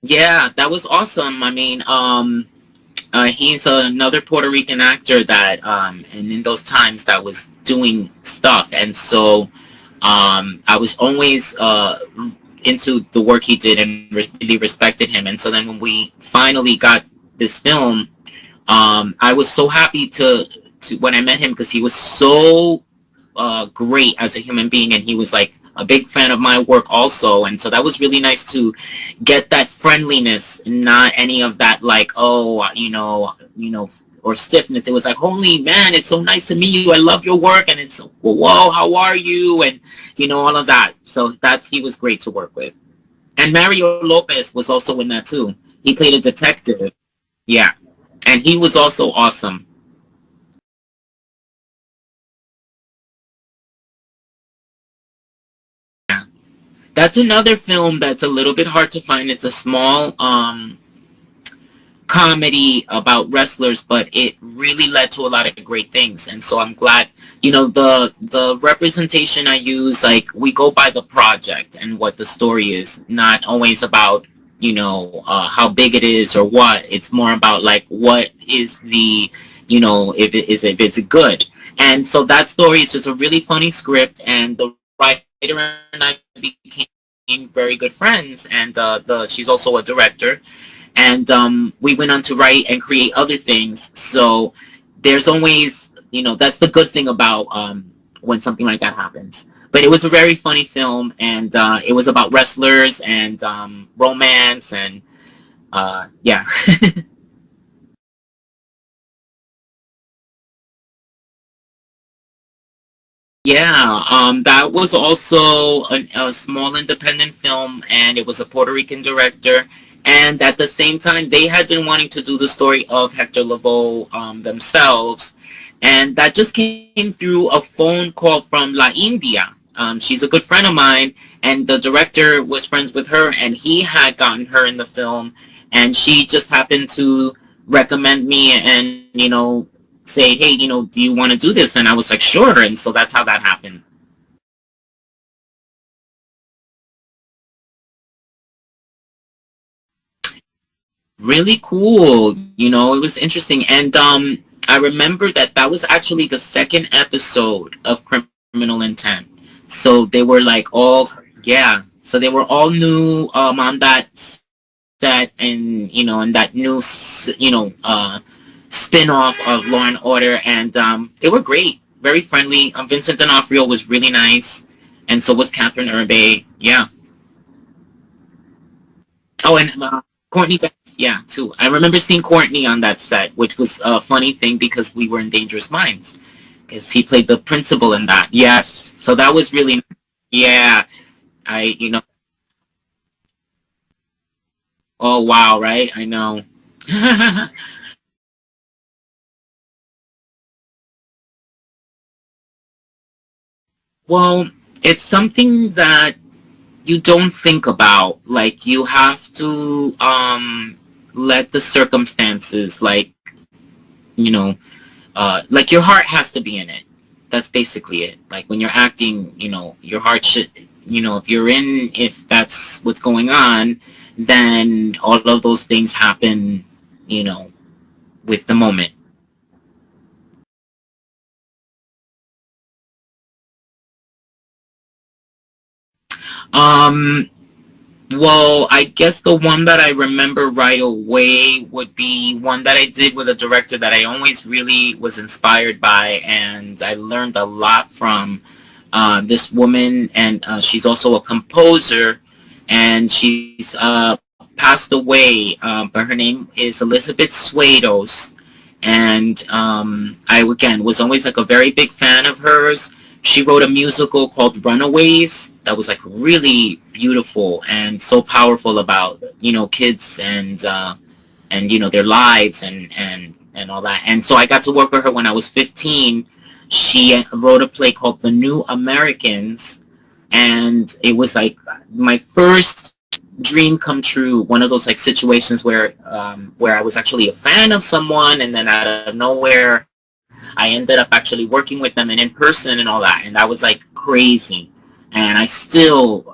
Yeah, that was awesome. I mean, he's another Puerto Rican actor that, and in those times that was doing stuff, and so I was always into the work he did and really respected him. And so then when we finally got this film, I was so happy to when I met him because he was so great as a human being, and he was like a big fan of my work also, and so that was really nice to get that friendliness, not any of that like, oh, or stiffness. It was like, holy man, it's so nice to meet you, I love your work, and it's, well, whoa, how are you, and all of that. So that's he was great to work with. And Mario Lopez was also in that too. He played a detective. Yeah, and he was also awesome. Yeah. That's another film that's a little bit hard to find. It's a small comedy about wrestlers, but it really led to a lot of great things. And so I'm glad, the representation I use, like we go by the project and what the story is, not always about how big it is or what. It's more about like what is the if it's good. And so that story is just a really funny script, and the writer and I became very good friends. And the she's also a director, and we went on to write and create other things. So there's always, that's the good thing about when something like that happens. But it was a very funny film, and it was about wrestlers and romance, and yeah. Yeah, that was also a small independent film, and it was a Puerto Rican director. And at the same time, they had been wanting to do the story of Hector Lavoe themselves, and that just came through a phone call from La India. She's a good friend of mine, and the director was friends with her, and he had gotten her in the film, and she just happened to recommend me, and say, hey, do you want to do this? And I was like, sure. And so that's how that happened. Really cool. It was interesting. And I remember that that was actually the second episode of Criminal Intent. So they were like all, yeah. So they were all new on that set, and and that new spin-off of Law and Order, and they were great, very friendly. Vincent D'Onofrio was really nice, and so was Catherine Urbe. Yeah. Oh, and Courtney Banks, yeah, too. I remember seeing Courtney on that set, which was a funny thing because we were in Dangerous Minds, because he played the principal in that. Yes, so that was really, yeah. I, oh wow, right? I know. Well, it's something that you don't think about. Like you have to let the circumstances, you know like your heart has to be in it. That's basically it. Like when you're acting, your heart should, if that's what's going on, then all of those things happen, you know with the moment. um Well, I guess the one that I remember right away would be one that I did with a director that I always really was inspired by, and I learned a lot from this woman, and she's also a composer, and she's passed away, but her name is Elizabeth Swados, and I again was always like a very big fan of hers. She wrote a musical called Runaways that was like really beautiful and so powerful about kids and their lives and all that. And so I got to work with her when I was 15. She wrote a play called The New Americans, and it was like my first dream come true. One of those like situations where I was actually a fan of someone, and then out of nowhere I ended up actually working with them and in person and all that, and that was like crazy. And I still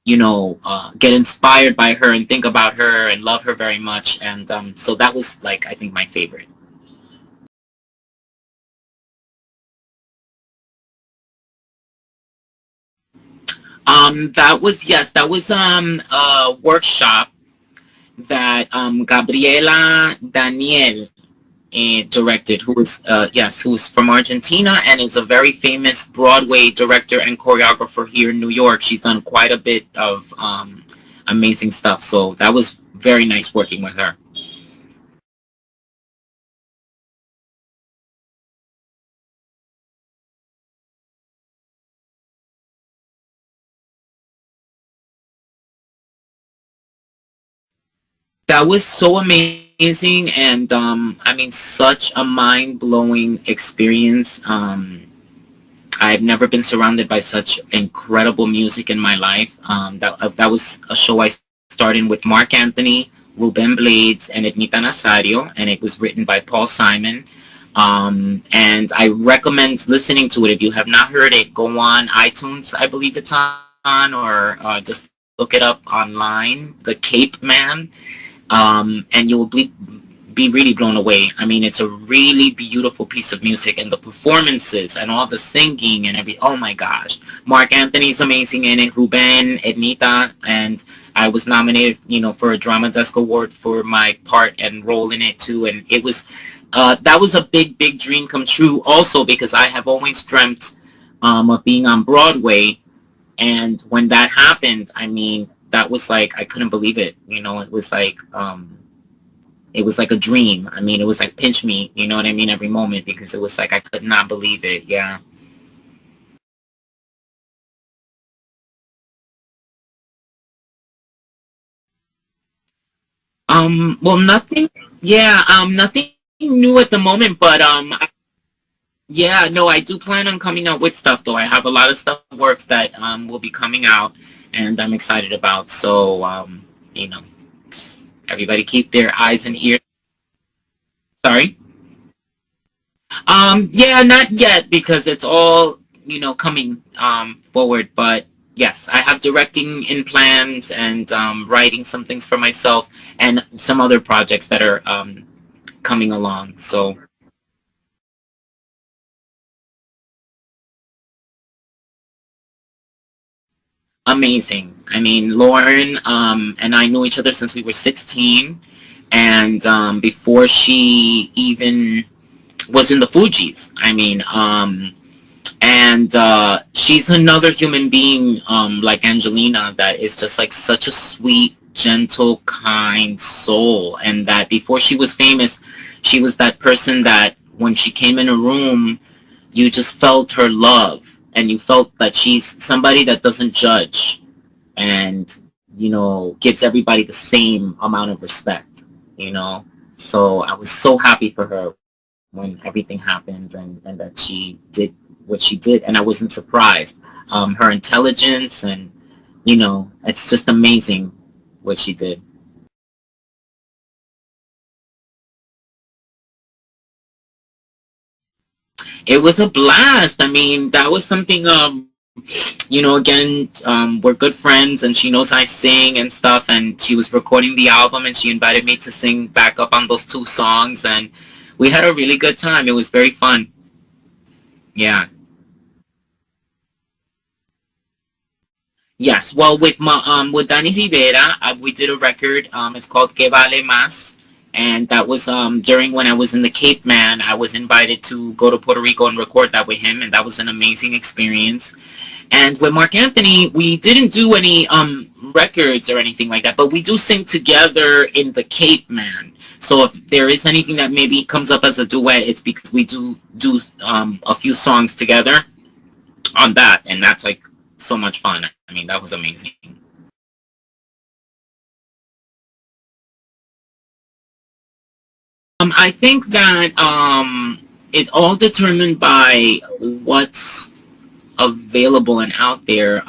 get inspired by her and think about her and love her very much. And so that was like, I think, my favorite. That was, yes, that was a workshop that Gabriela Daniel directed, who was who's from Argentina and is a very famous Broadway director and choreographer here in New York. She's done quite a bit of amazing stuff. So that was very nice working with her. That was so amazing, and I mean, such a mind blowing experience. I've never been surrounded by such incredible music in my life. That was a show I started with Mark Anthony, Ruben Blades, and Ednita Nazario, and it was written by Paul Simon. And I recommend listening to it. If you have not heard it, go on iTunes, I believe it's on, or just look it up online. The Cape Man, and you will be really blown away. I mean, it's a really beautiful piece of music, and the performances and all the singing and oh my gosh. Mark Anthony's amazing in it, Ruben, Ednita, and I was nominated, for a Drama Desk Award for my part and role in it too. And it was, that was a big, big dream come true also, because I have always dreamt of being on Broadway. And when that happened, I mean, that was like, I couldn't believe it. It was like a dream. I mean, it was like pinch me, you know what I mean, every moment, because it was like I could not believe it. Yeah. Well, nothing. Yeah. Nothing new at the moment, but yeah. No, I do plan on coming out with stuff though. I have a lot of stuff works that will be coming out, and I'm excited about. So you know, everybody keep their eyes and ears. Sorry. Yeah, not yet, because it's all, coming forward. But yes, I have directing in plans, and writing some things for myself, and some other projects that are coming along. So amazing. I mean, Lauren and I knew each other since we were 16, and before she even was in the Fugees. I mean, and she's another human being, like Angelina, that is just like such a sweet, gentle, kind soul. And that before she was famous, she was that person that when she came in a room, you just felt her love, and you felt that she's somebody that doesn't judge, and gives everybody the same amount of respect. you know so I was so happy for her when everything happened, and that she did what she did, and I wasn't surprised. Her intelligence, and it's just amazing what she did. It was a blast. I mean, that was something. Again, we're good friends, and she knows I sing and stuff. And she was recording the album, and she invited me to sing back up on those two songs, and we had a really good time. It was very fun. Yeah. Yes, well, with Danny Rivera, we did a record. It's called Que Vale Más, and that was during when I was in the Cape Man. I was invited to go to Puerto Rico and record that with him, and that was an amazing experience. And with Mark Anthony, we didn't do any records or anything like that, but we do sing together in the Cape Man. So if there is anything that maybe comes up as a duet, it's because we do a few songs together on that, and that's like so much fun. I mean, that was amazing. I think that it all determined by what's available and out there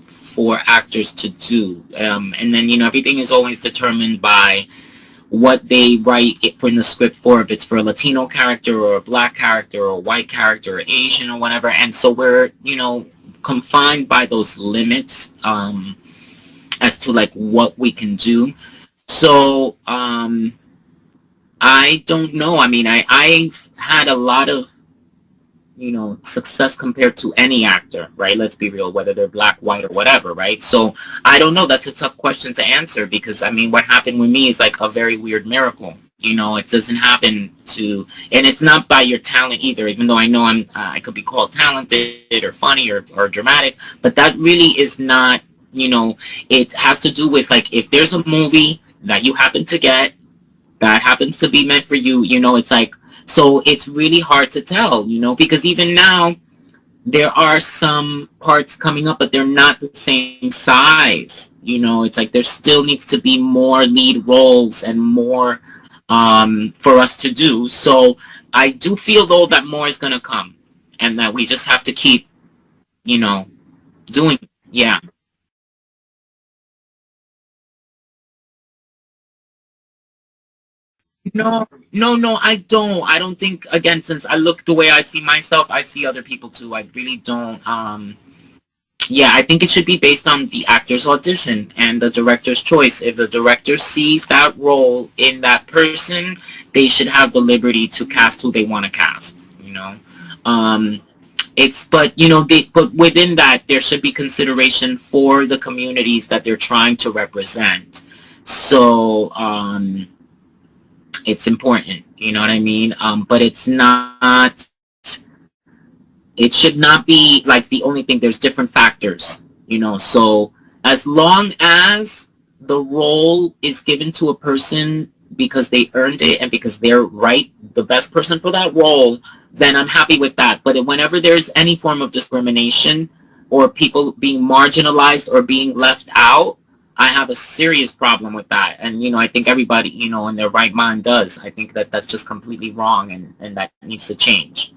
for actors to do, and then everything is always determined by what they write it for in the script for, if it's for a Latino character or a black character or a white character or Asian or whatever. And so we're confined by those limits. as to like what we can do. So I don't know. I mean, I've had a lot of, success compared to any actor, right? Let's be real, whether they're black, white, or whatever, right? So I don't know. That's a tough question to answer because, I mean, what happened with me is like a very weird miracle. It doesn't happen and it's not by your talent either, even though I know I could be called talented or funny or dramatic, but that really is not, it has to do with like, if there's a movie that you happen to get that happens to be meant for you, it's like, so it's really hard to tell, because even now there are some parts coming up, but they're not the same size. It's like there still needs to be more lead roles and more for us to do. So I do feel though that more is going to come and that we just have to keep, doing. Yeah. No, no, no, I don't. I don't think, again, since I look the way I see myself, I see other people too. I really don't. Yeah, I think it should be based on the actor's audition and the director's choice. If the director sees that role in that person, they should have the liberty to cast who they want to cast. Um, but but within that, there should be consideration for the communities that they're trying to represent. So, it's important, you know what I mean? But it should not be like the only thing. There's different factors. So as long as the role is given to a person because they earned it and because they're the best person for that role, then I'm happy with that. But whenever there's any form of discrimination or people being marginalized or being left out, I have a serious problem with that. And, I think everybody, in their right mind does. I think that that's just completely wrong and that needs to change.